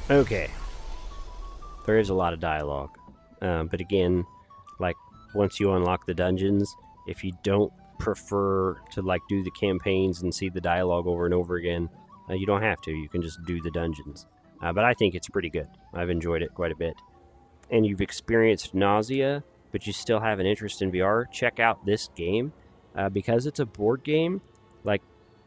Okay, there is a lot of dialogue. But again, like, once you unlock the dungeons, if you don't prefer to, like, do the campaigns and see the dialogue over and over again, you don't have to. You can just do the dungeons. But I think it's pretty good. I've enjoyed it quite a bit. And you've experienced nausea, but you still have an interest in VR, check out this game. Because it's a board game, like,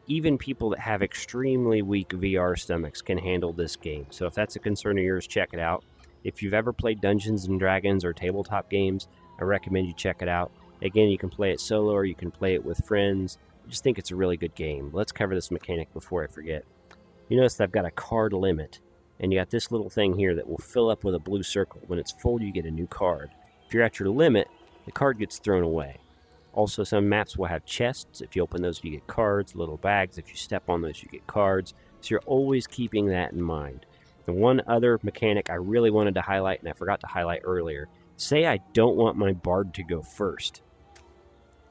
even people that have extremely weak VR stomachs can handle this game. So if that's a concern of yours, check it out. If you've ever played Dungeons and Dragons or tabletop games, I recommend you check it out. Again, you can play it solo or you can play it with friends. I just think it's a really good game. Let's cover this mechanic before I forget. You notice that I've got a card limit, and you got this little thing here that will fill up with a blue circle. When it's full, you get a new card. If you're at your limit, the card gets thrown away. Also, some maps will have chests. If you open those, you get cards, little bags. If you step on those, you get cards. So you're always keeping that in mind. The one other mechanic I really wanted to highlight, and I forgot to highlight earlier, say I don't want my bard to go first.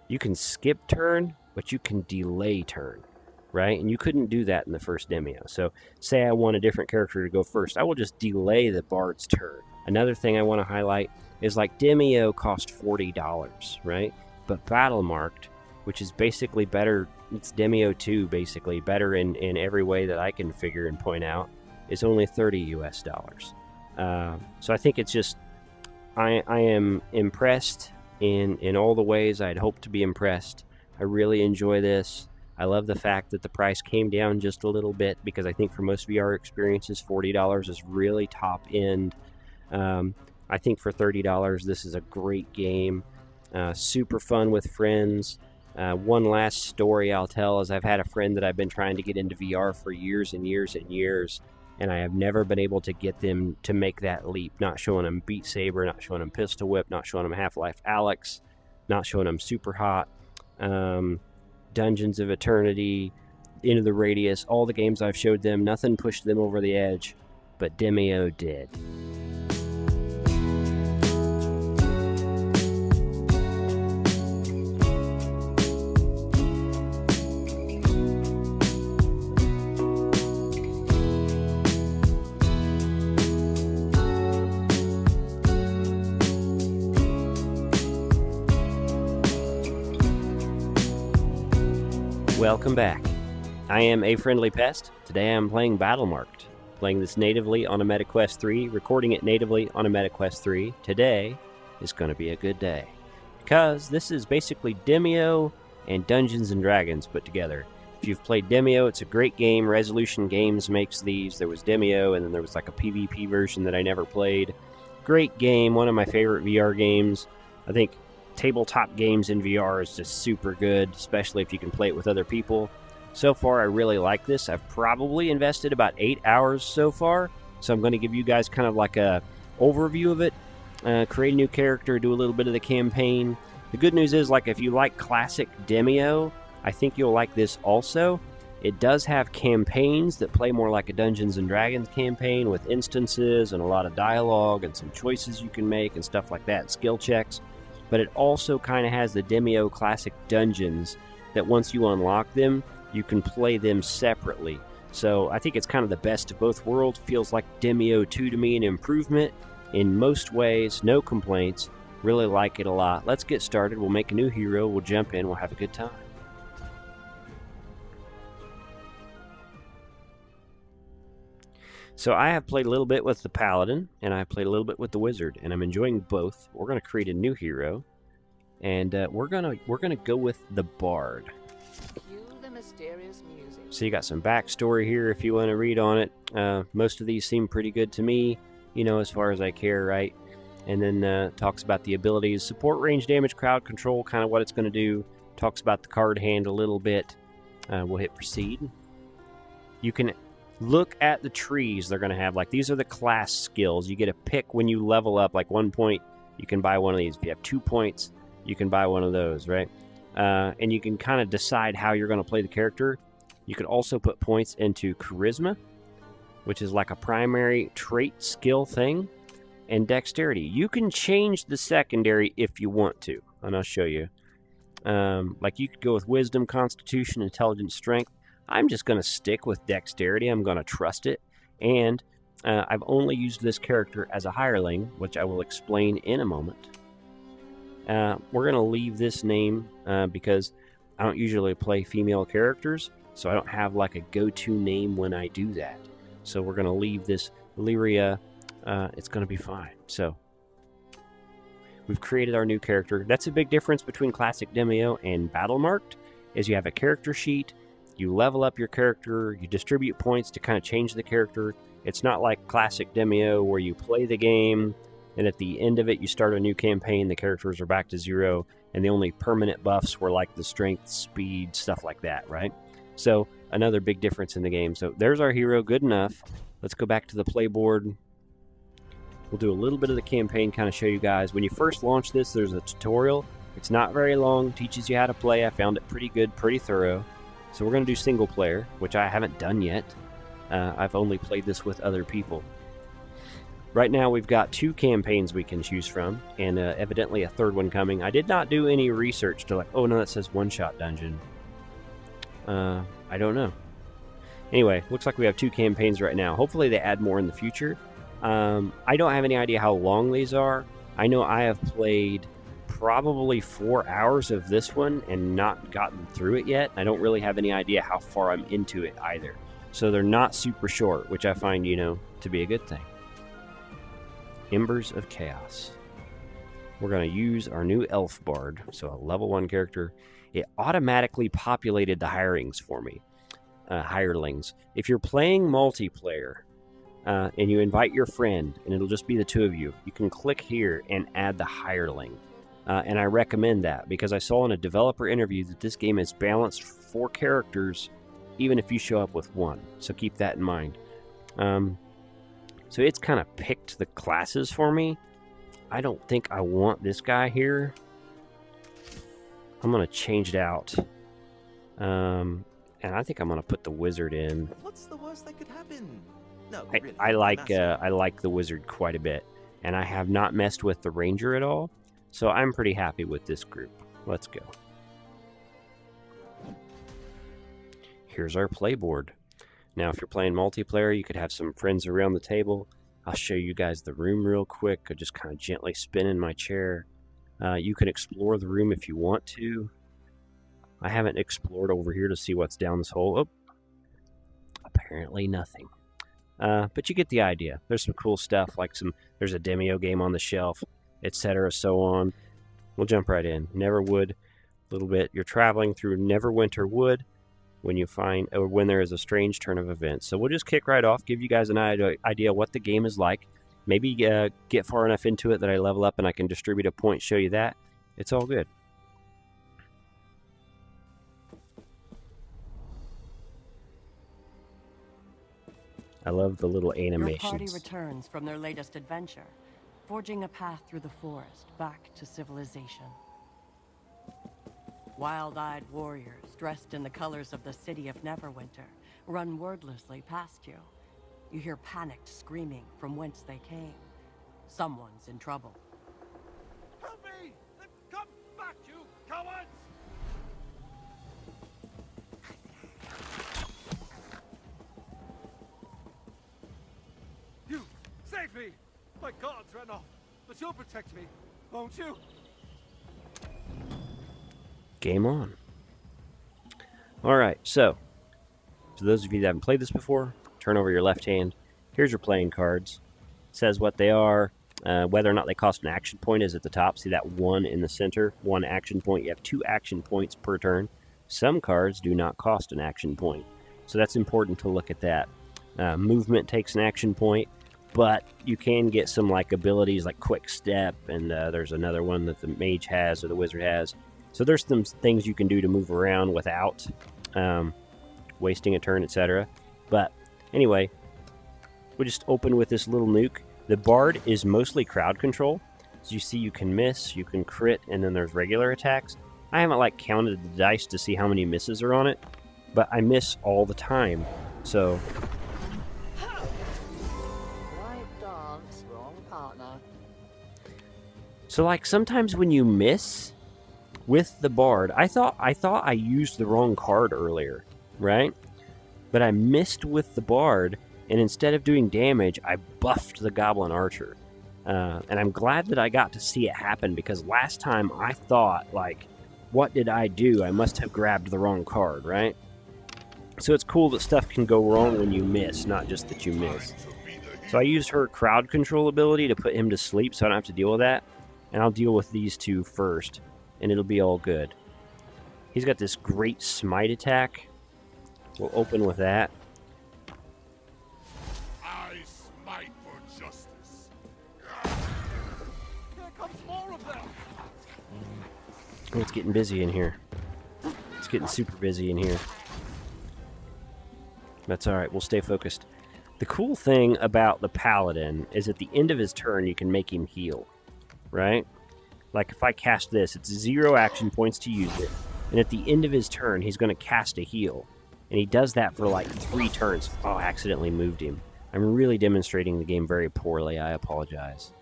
You can skip turn, but you can delay turn, right? And you couldn't do that in the first Demeo. So say I want a different character to go first, I will just delay the bard's turn. Another thing I want to highlight is, like, Demeo cost $40, right? But Battlemarked, which is basically better, it's Demeo 2 basically, better in every way that I can figure and point out, is only $30 US. So I think it's just, I am impressed in all the ways I'd hoped to be impressed. I really enjoy this. I love the fact that the price came down just a little bit, because I think for most VR experiences, $40 is really top end. I think for $30, this is a great game. Super fun with friends. One last story I'll tell is I've had a friend that I've been trying to get into VR for years and years and years, and I have never been able to get them to make that leap. Not showing them Beat Saber, not showing them Pistol Whip, not showing them Half-Life Alyx, not showing them Super Hot, Dungeons of Eternity, Into the Radius, all the games I've showed them, nothing pushed them over the edge, but Demeo did. Welcome back. I am A Friendly Pest. Today I'm playing Battlemarked. Playing this natively on a MetaQuest 3, recording it natively on a MetaQuest 3. Today is going to be a good day, because this is basically Demeo and Dungeons and Dragons put together. If you've played Demeo, it's a great game. Resolution Games makes these. There was Demeo, and then there was like a PvP version that I never played. Great game, one of my favorite VR games. I think tabletop games in VR is just super good, especially if you can play it with other people. So far, I really like this. I've probably invested about 8 hours so far, so I'm going to give you guys kind of like a overview of it, create a new character, do a little bit of the campaign. The good news is, like, if you like classic Demeo, I think you'll like this also. It does have campaigns that play more like a Dungeons and Dragons campaign, with instances and a lot of dialogue and some choices you can make and stuff like that, skill checks. But it also kind of has the Demeo classic dungeons that once you unlock them, you can play them separately. So I think it's kind of the best of both worlds. Feels like Demeo 2 to me, an improvement in most ways, no complaints. Really like it a lot. Let's get started. We'll make a new hero. We'll jump in. We'll have a good time. So I have played a little bit with the Paladin, and I've played a little bit with the Wizard, and I'm enjoying both. We're going to create a new hero, and we're gonna go with the Bard. Cue the mysterious music. So you got some backstory here if you want to read on it. Most of these seem pretty good to me, you know, as far as I care, right? And then talks about the abilities, support, range, damage, crowd control, kind of what it's going to do. Talks about the card hand a little bit. We'll hit proceed. You can look at the trees they're going to have. Like, these are the class skills. You get a pick when you level up. Like 1 point, you can buy one of these. If you have 2 points, you can buy one of those, right? And you can kind of decide how you're going to play the character. You can also put points into charisma, which is like a primary trait skill thing, and dexterity. You can change the secondary if you want to, and I'll show you. Like, you could go with wisdom, constitution, intelligence, strength. I'm just going to stick with dexterity. I'm going to trust it. And I've only used this character as a hireling, which I will explain in a moment. We're going to leave this name because I don't usually play female characters, so I don't have like a go-to name when I do that. So we're going to leave this Lyria. It's going to be fine. So we've created our new character. That's a big difference between Classic Demeo and Battlemarked, is you have a character sheet, you level up your character, you distribute points to kind of change the character. It's not like Classic Demeo where you play the game, and at the end of it, you start a new campaign, the characters are back to 0, and the only permanent buffs were like the strength, speed, stuff like that, right? So another big difference in the game. So there's our hero, good enough. Let's go back to the playboard. We'll do a little bit of the campaign, kind of show you guys. When you first launch this, there's a tutorial. It's not very long, teaches you how to play. I found it pretty good, pretty thorough. So we're going to do single player, which I haven't done yet. I've only played this with other people. Right now we've got 2 campaigns we can choose from, and evidently a third one coming. I did not do any research to like, oh no, that says one-shot dungeon. I don't know. Anyway, looks like we have 2 campaigns right now. Hopefully they add more in the future. I don't have any idea how long these are. I know I have played probably 4 hours of this one and not gotten through it yet. I don't really have any idea how far I'm into it either. So they're not super short, which I find, to be a good thing. Embers of Chaos. We're going to use our new Elf Bard, so a level 1 character. It automatically populated the hirelings for me. Hirelings. If you're playing multiplayer and you invite your friend, and it'll just be the 2 of you, you can click here and add the hireling. And I recommend that because I saw in a developer interview that this game is balanced for characters even if you show up with 1. So keep that in mind. So it's kind of picked the classes for me. I don't think I want this guy here. I'm going to change it out. And I think I'm going to put the wizard in. What's the worst that could happen? No, really, I like the wizard quite a bit. And I have not messed with the ranger at all. So I'm pretty happy with this group. Let's go. Here's our playboard. Now, if you're playing multiplayer, you could have some friends around the table. I'll show you guys the room real quick. I just kind of gently spin in my chair. You can explore the room if you want to. I haven't explored over here to see what's down this hole. Oh, apparently nothing. But you get the idea. There's some cool stuff, like there's a Demeo game on the shelf, etc., so on. We'll jump right in. Neverwood, a little bit. You're traveling through Neverwinter Wood when there is a strange turn of events. So we'll just kick right off, give you guys an idea what the game is like. Maybe get far enough into it that I level up and I can distribute a point, show you that. It's all good. I love the little animations. Your party returns from their latest adventure, forging a path through the forest back to civilization. Wild-eyed warriors dressed in the colors of the city of Neverwinter run wordlessly past you. You hear panicked screaming from whence they came. Someone's in trouble. Help me! Come back, you cowards! You, save me! My guards ran off, but you'll protect me, won't you? Game on. Alright, so for those of you that haven't played this before, turn over your left hand. Here's your playing cards. It says what they are, whether or not they cost an action point is at the top. See that 1 in the center? 1 action point. You have 2 action points per turn. Some cards do not cost an action point. So that's important to look at that. Movement takes an action point, but you can get some like abilities like Quick Step, and there's another one that the mage has or the wizard has. So there's some things you can do to move around without wasting a turn, etc. But anyway, we'll just open with this little nuke. The Bard is mostly crowd control. As you see, you can miss, you can crit, and then there's regular attacks. I haven't counted the dice to see how many misses are on it, but I miss all the time. So Right dance, wrong partner. So sometimes when you miss with the Bard, I thought I used the wrong card earlier, right? But I missed with the Bard, and instead of doing damage, I buffed the Goblin Archer. And I'm glad that I got to see it happen, because last time I thought, like, what did I do? I must have grabbed the wrong card, right? So it's cool that stuff can go wrong when you miss, not just that you miss. So I used her crowd control ability to put him to sleep so I don't have to deal with that. And I'll deal with these two first, and it'll be all good. He's got this great smite attack. We'll open with that. I smite for justice. Here comes more of them. Oh, it's getting busy in here. It's getting super busy in here. That's alright, we'll stay focused. The cool thing about the Paladin is at the end of his turn, you can make him heal. Right? Like if I cast this, it's 0 action points to use it. And at the end of his turn, he's going to cast a heal. And he does that for like 3 turns. Oh, I accidentally moved him. I'm really demonstrating the game very poorly. I apologize.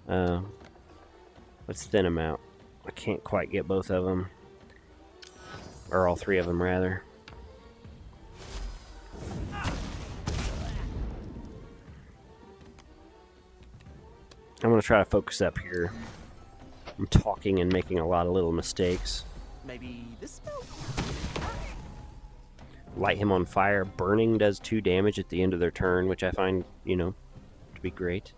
Let's thin him out. I can't quite get both of them. Or all 3 of them, rather. I'm going to try to focus up here. I'm talking and making a lot of little mistakes. Maybe this spell? Light him on fire. Burning does 2 damage at the end of their turn, which I find, you know, to be great.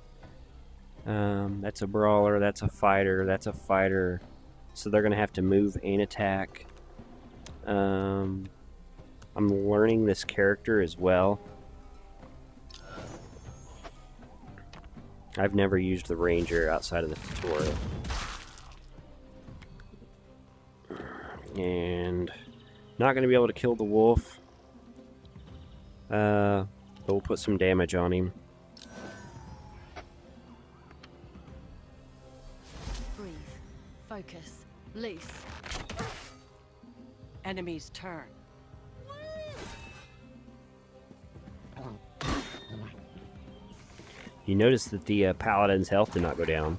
That's a brawler, that's a fighter, that's a fighter. So they're going to have to move and attack. I'm learning this character as well. I've never used the ranger outside of the tutorial. And not going to be able to kill the wolf. But we'll put some damage on him. Breathe. Focus. Loose. Enemy's turn. You notice that the Paladin's health did not go down.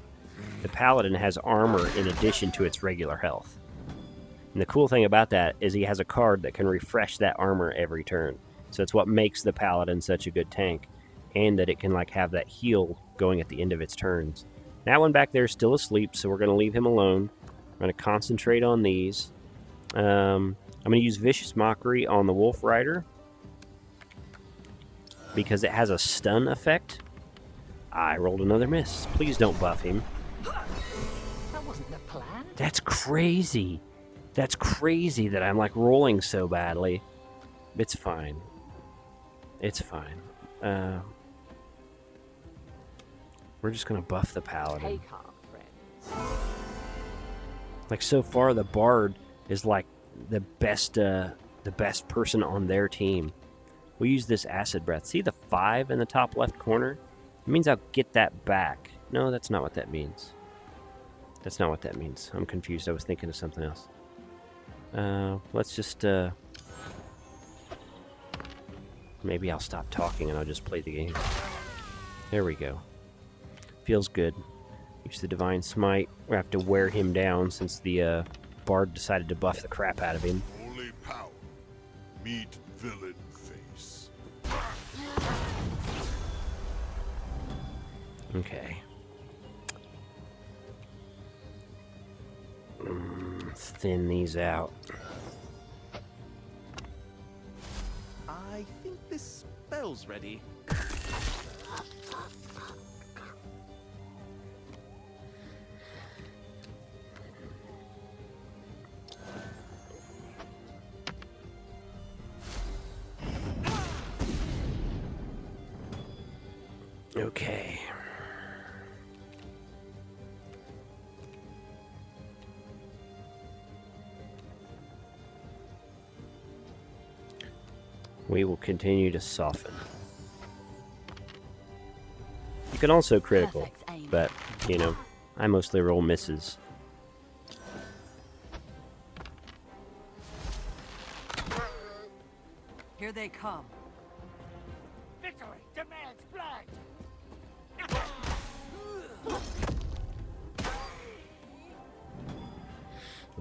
The Paladin has armor in addition to its regular health. And the cool thing about that is he has a card that can refresh that armor every turn. So it's what makes the Paladin such a good tank. And that it can like have that heal going at the end of its turns. That one back there is still asleep, so we're going to leave him alone. We're going to concentrate on these. I'm going to use Vicious Mockery on the Wolf Rider. Because it has a stun effect. I rolled another miss. Please don't buff him. That wasn't the plan. That's crazy. That's crazy that I'm like rolling so badly. It's fine. It's fine. We're just gonna buff the Paladin. Take heart, friends. Like so far, the Bard is like the best person on their team. We'll use this Acid Breath. See the 5 in the top left corner? It means I'll get that back. No, that's not what that means. That's not what that means. I'm confused. I was thinking of something else. Let's just, maybe I'll stop talking and I'll just play the game. There we go. Feels good. Use the Divine Smite. We have to wear him down since the, Bard decided to buff the crap out of him. Holy power. Meet villain face. Okay. Thin these out. I think this spell's ready. Okay. We will continue to soften. You can also critical, Perfect aim. but, you know, I mostly roll misses. Here they come. Victory demands blood.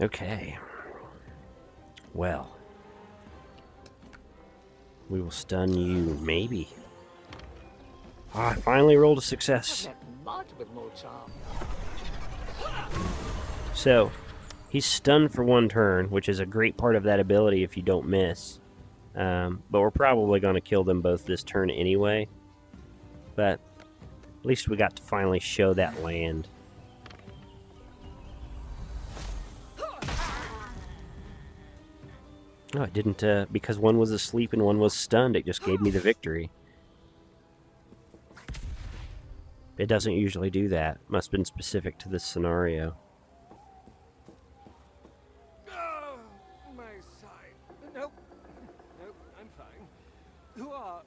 Okay. Well. We will stun you, maybe. I finally rolled a I've success. met mud with more charm. So, he's stunned for one turn, which is a great part of that ability if you don't miss. But we're probably going to kill them both this turn anyway. But at least we got to finally show that land. Oh, it didn't, because one was asleep and one was stunned, it just gave me the victory. It doesn't usually do that. Must have been specific to this scenario. Oh, my side. Nope. Nope, I'm fine. Who are...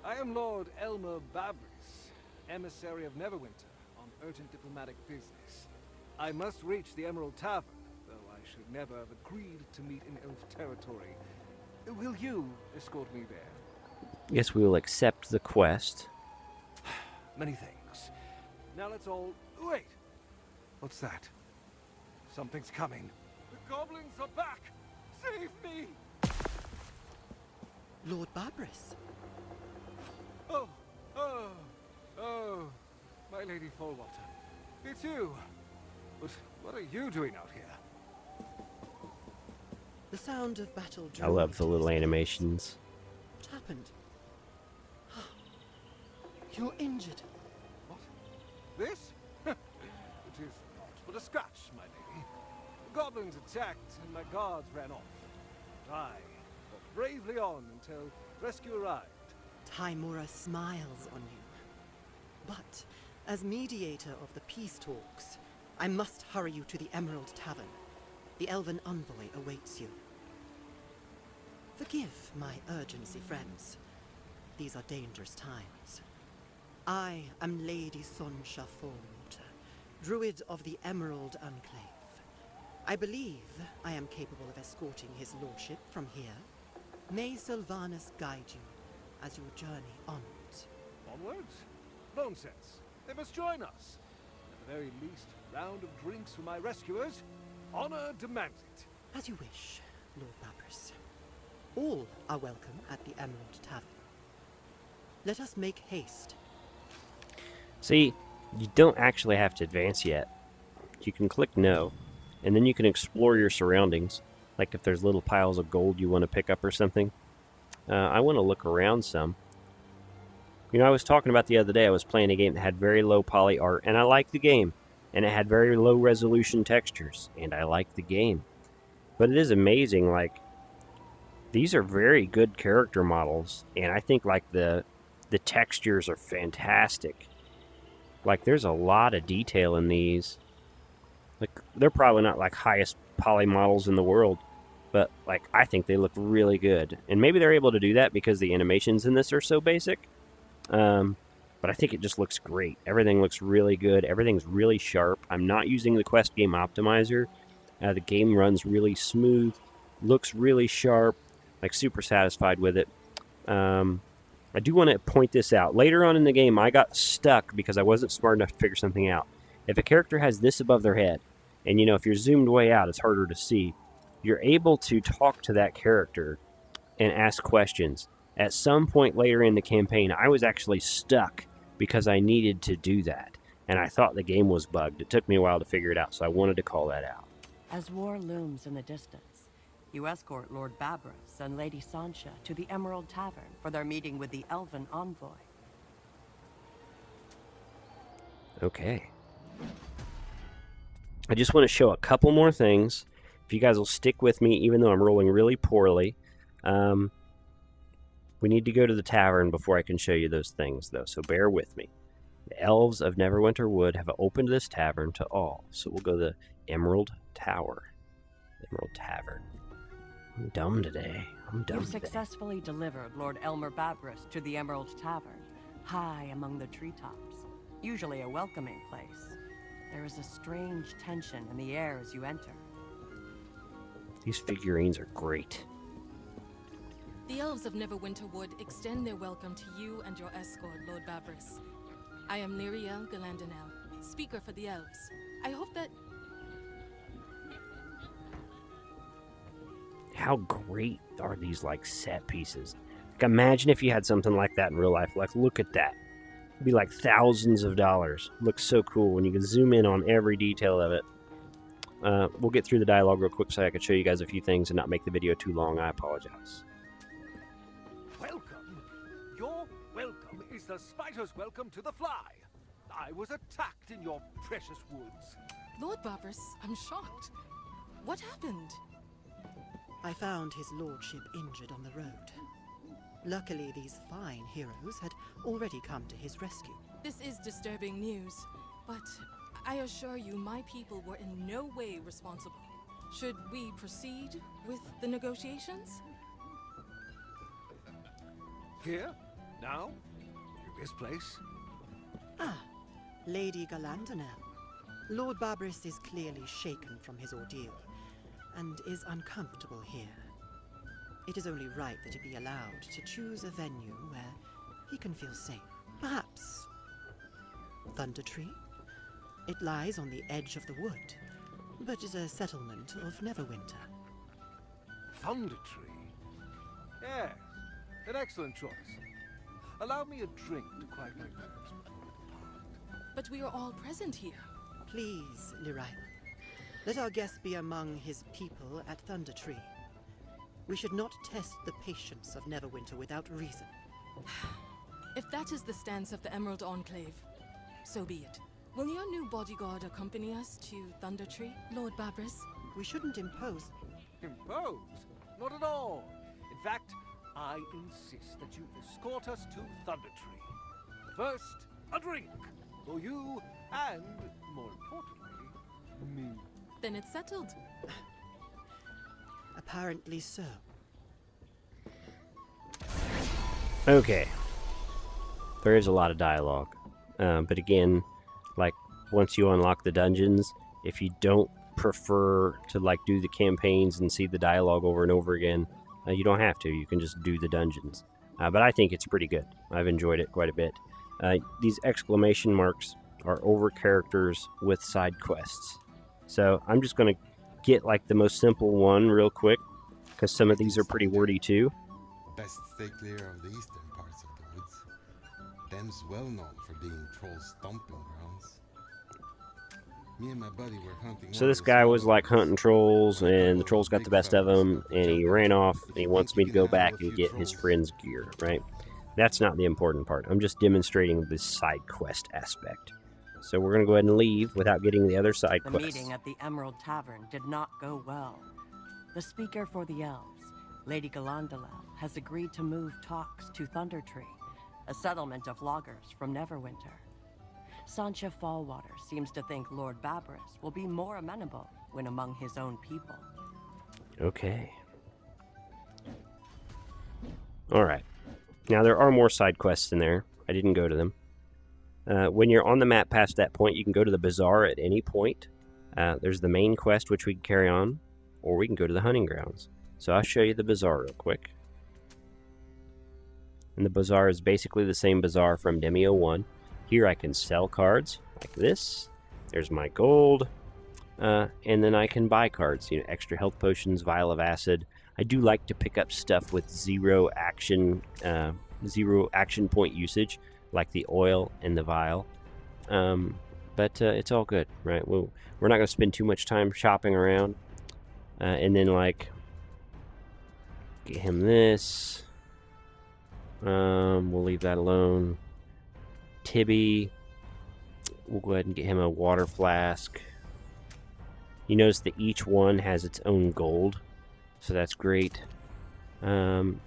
I am Lord Elmer Babris, emissary of Neverwinter, on urgent diplomatic business. I must reach the Emerald Tavern, though I should never have agreed to meet in elf territory. Will you escort me there? Yes, we will accept the quest. Many thanks. Now let's all... Wait! What's that? Something's coming. The goblins are back! Save me! Lord Babris. Oh, my Lady Fallwater. It's you. But what are you doing out here? The sound of battle. I love the little drew me to this animations. place. What happened? You're injured. What? This? It is not but a scratch, my lady. The goblins attacked and my guards ran off. But I fought bravely on until rescue arrived. Timora smiles on you. But, as mediator of the peace talks, I must hurry you to the Emerald Tavern. The elven envoy awaits you. Forgive my urgency, friends. These are dangerous times. I am Lady Sonsha Fallwater, Druid of the Emerald Enclave. I believe I am capable of escorting his lordship from here. May Sylvanus guide you as you journey onwards. Onwards? Nonsense. They must join us. At the very least, a round of drinks for my rescuers. Honor demands it. As you wish, Lord Babris. All are welcome at the Emerald Tavern. Let us make haste. See, you don't actually have to advance yet. You can click no, and then you can explore your surroundings. Like if there's little piles of gold you want to pick up or something. I want to look around some. You know, I was talking about the other day, I was playing a game that had very low poly art, and I liked the game. And it had very low resolution textures, and I liked the game. But it is amazing, like, these are very good character models, and I think, like, the textures are fantastic. Like, there's a lot of detail in these. Like, they're probably not, like, highest poly models in the world, but, like, I think they look really good. And maybe they're able to do that because the animations in this are so basic. But I think it just looks great. Everything looks really good. Everything's really sharp. I'm not using the Quest Game Optimizer. The game runs really smooth, looks really sharp, like super satisfied with it. I do want to point this out. Later on in the game, I got stuck because I wasn't smart enough to figure something out. If a character has this above their head, and you know, if you're zoomed way out, it's harder to see, you're able to talk to that character and ask questions. At some point later in the campaign, I was actually stuck because I needed to do that. And I thought the game was bugged. It took me a while to figure it out, so I wanted to call that out. As war looms in the distance, you escort Lord Babris and Lady Sancha to the Emerald Tavern for their meeting with the Elven Envoy. Okay. I just want to show a couple more things. If you guys will stick with me, even though I'm rolling really poorly. We need to go to the tavern before I can show you those things, though, so bear with me. The elves of Neverwinter Wood have opened this tavern to all, so we'll go to the Emerald Tower. Emerald Tavern. I'm dumb today. You've successfully delivered Lord Elmer Babris to the Emerald Tavern, high among the treetops, usually a welcoming place. There is a strange tension in the air as you enter. These figurines are great. The elves of Neverwinter Wood extend their welcome to you and your escort, Lord Babris. I am Lyria Galandanel, speaker for the elves. I hope that... How great are these, like, set pieces? Like, imagine if you had something like that in real life. Like, look at that. It'd be like thousands of dollars. Looks so cool when you can zoom in on every detail of it. We'll get through the dialogue real quick so I can show you guys a few things and not make the video too long. I apologize. Welcome. Your welcome is the spider's welcome to the fly. I was attacked in your precious woods. Lord Babris, I'm shocked. What happened? I found his lordship injured on the road. Luckily, these fine heroes had already come to his rescue. This is disturbing news, but I assure you my people were in no way responsible. Should we proceed with the negotiations? Here? Now? In this place? Ah, Lady Galandanel. Lord Babris is clearly shaken from his ordeal, and is uncomfortable here. It is only right that he be allowed to choose a venue where he can feel safe. Perhaps Thunder Tree? It lies on the edge of the wood, but is a settlement of Neverwinter. Thunder Tree? Yes, an excellent choice. Allow me a drink to quiet my nerves before we depart. But we are all present here. Please, Lyrael, let our guest be among his people at Thunder Tree. We should not test the patience of Neverwinter without reason. If that is the stance of the Emerald Enclave, so be it. Will your new bodyguard accompany us to Thunder Tree, Lord Babris? We shouldn't impose. Impose? Not at all. In fact, I insist that you escort us to Thunder Tree. First, a drink for you and, more importantly, me. Then it's settled. Apparently so. Okay. There is a lot of dialogue. But again, like, once you unlock the dungeons, if you don't prefer to, like, do the campaigns and see the dialogue over and over again, you don't have to. You can just do the dungeons. But I think it's pretty good. I've enjoyed it quite a bit. These exclamation marks are over characters with side quests. So I'm just going to get, like, the most simple one real quick, because some of these are pretty wordy too. Best stay clear of the eastern parts of the woods. Them's well known for being trolls' stomping grounds. Me and my buddy were hunting. So this guy was like hunting trolls, and the trolls got the best of him, and he ran off, and he wants me to go back and get his friend's gear, right? That's not the important part. I'm just demonstrating this side quest aspect. So we're going to go ahead and leave without getting the other side The quests. meeting at the Emerald Tavern did not go well. The speaker for the elves, Lady Galandanel, has agreed to move talks to Thunder Tree, a settlement of loggers from Neverwinter. Sancha Fallwater seems to think Lord Babris will be more amenable when among his own people. Okay. Alright. Now, there are more side quests in there. I didn't go to them. When you're on the map past that point, you can go to the bazaar at any point. There's the main quest, which we can carry on, or we can go to the hunting grounds. So I'll show you the bazaar real quick. And the bazaar is basically the same bazaar from Demeo 1. Here I can sell cards, like this. There's my gold. And then I can buy cards, you know, extra health potions, vial of acid. I do like to pick up stuff with zero action point usage, like the oil and the vial. But it's all good, right? We're not going to spend too much time shopping around. And then, like, get him this. We'll leave that alone. Tibby, we'll go ahead and get him a water flask. You notice that each one has its own gold, so that's great. And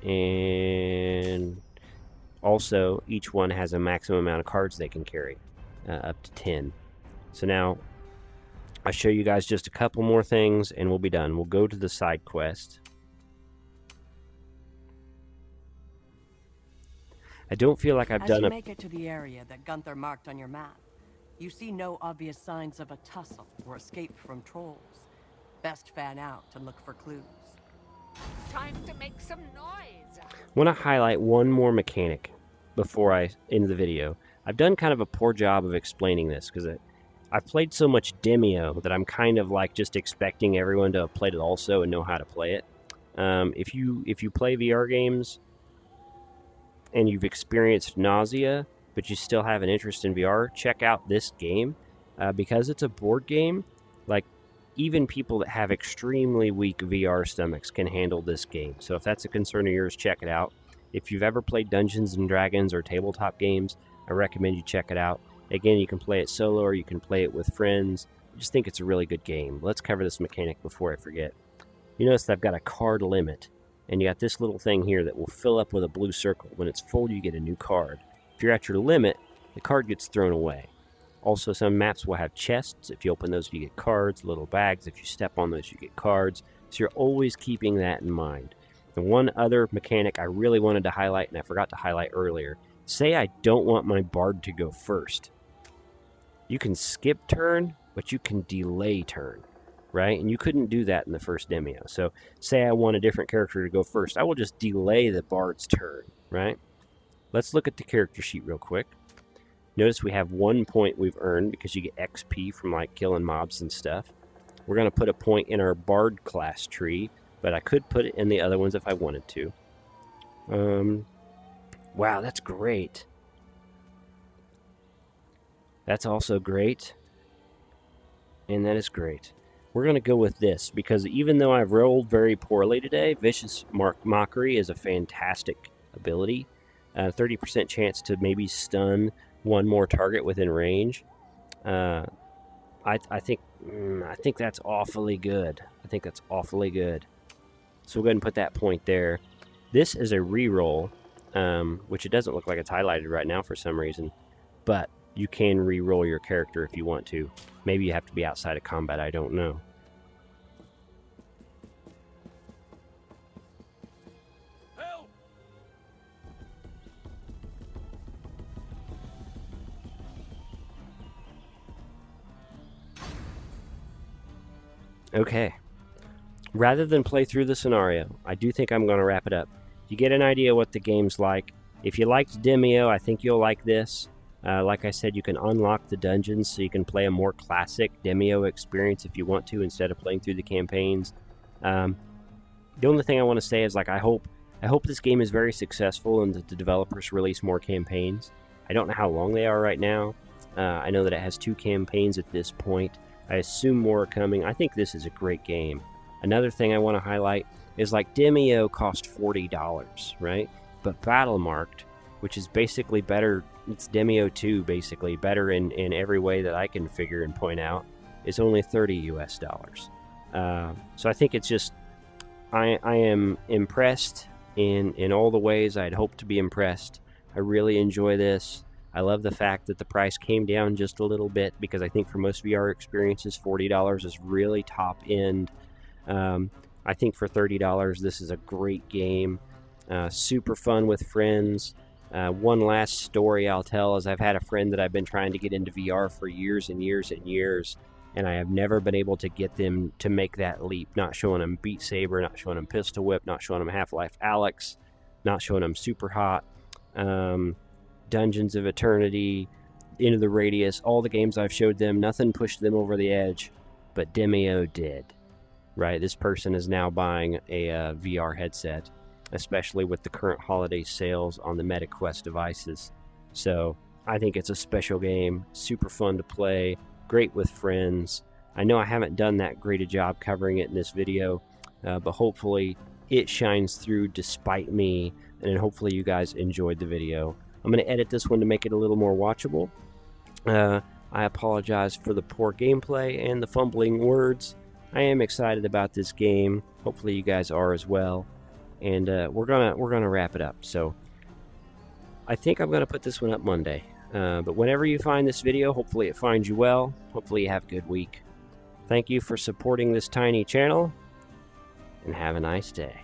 also, each one has a maximum amount of cards they can carry, up to 10. So now, I'll show you guys just a couple more things, and we'll be done. We'll go to the side quest. I don't feel like I've As done you a... make it to the area that Gunther marked on your map, you see no obvious signs of a tussle or escape from trolls. Best fan out and look for clues. Time to make some noise. I want to highlight one more mechanic before I end the video. I've done kind of a poor job of explaining this because I've played so much Demeo that I'm kind of like just expecting everyone to have played it also and know how to play it. If you play VR games, and you've experienced nausea, but you still have an interest in VR, check out this game. Because it's a board game, like, even people that have extremely weak VR stomachs can handle this game. So if that's a concern of yours, check it out. If you've ever played Dungeons and Dragons or tabletop games, I recommend you check it out. Again, you can play it solo or you can play it with friends. I just think it's a really good game. Let's cover this mechanic before I forget. You notice that I've got a card limit, and you got this little thing here that will fill up with a blue circle. When it's full, you get a new card. If you're at your limit, the card gets thrown away. Also, some maps will have chests. If you open those, you get cards. Little bags. If you step on those, you get cards. So you're always keeping that in mind. And one other mechanic I really wanted to highlight, and I forgot to highlight earlier. Say I don't want my bard to go first. You can skip turn, but you can delay turn, right? And you couldn't do that in the first Demeo. So say I want a different character to go first. I will just delay the bard's turn, right? Let's look at the character sheet real quick. Notice we have 1 point we've earned because you get XP from like killing mobs and stuff. We're going to put a point in our Bard class tree, but I could put it in the other ones if I wanted to. Wow, that's great. That's also great. And that is great. We're going to go with this because even though I've rolled very poorly today, Vicious Mockery is a fantastic ability. 30% chance to maybe stun one more target within range. I think that's awfully good. I think that's awfully good. So we'll go ahead and put that point there. This is a reroll, which it doesn't look like it's highlighted right now for some reason, but you can re-roll your character if you want to. Maybe you have to be outside of combat, I don't know. Help! Okay. Rather than play through the scenario, I do think I'm going to wrap it up. You get an idea what the game's like. If you liked Demeo, I think you'll like this. Like I said, you can unlock the dungeons so you can play a more classic Demeo experience if you want to instead of playing through the campaigns. The only thing I want to say is, like, I hope this game is very successful and that the developers release more campaigns. I don't know how long they are right now. I know that it has 2 campaigns at this point. I assume more are coming. I think this is a great game. Another thing I want to highlight is, like, Demeo cost $40, right? But Battlemarked, which is basically better, it's Demeo 2 basically, better in every way that I can figure and point out, is only $30 US. So I think it's just, I am impressed in all the ways I'd hoped to be impressed. I really enjoy this. I love the fact that the price came down just a little bit because I think for most VR experiences, $40 is really top end. I think for $30, this is a great game. Super fun with friends. One last story I'll tell is I've had a friend that I've been trying to get into VR for years and years and years, and I have never been able to get them to make that leap. Not showing them Beat Saber, not showing them Pistol Whip, not showing them Half-Life Alyx, not showing them Super Hot, Dungeons of Eternity, Into the Radius, all the games I've showed them, nothing pushed them over the edge, but Demeo did. Right, this person is now buying a VR headset, especially with the current holiday sales on the MetaQuest devices. So I think it's a special game, super fun to play, great with friends. I know I haven't done that great a job covering it in this video, but hopefully it shines through despite me, and then hopefully you guys enjoyed the video. I'm going to edit this one to make it a little more watchable. I apologize for the poor gameplay and the fumbling words. I am excited about this game. Hopefully you guys are as well. And we're gonna wrap it up. So I think I'm gonna put this one up Monday. But whenever you find this video, hopefully it finds you well. Hopefully you have a good week. Thank you for supporting this tiny channel, and have a nice day.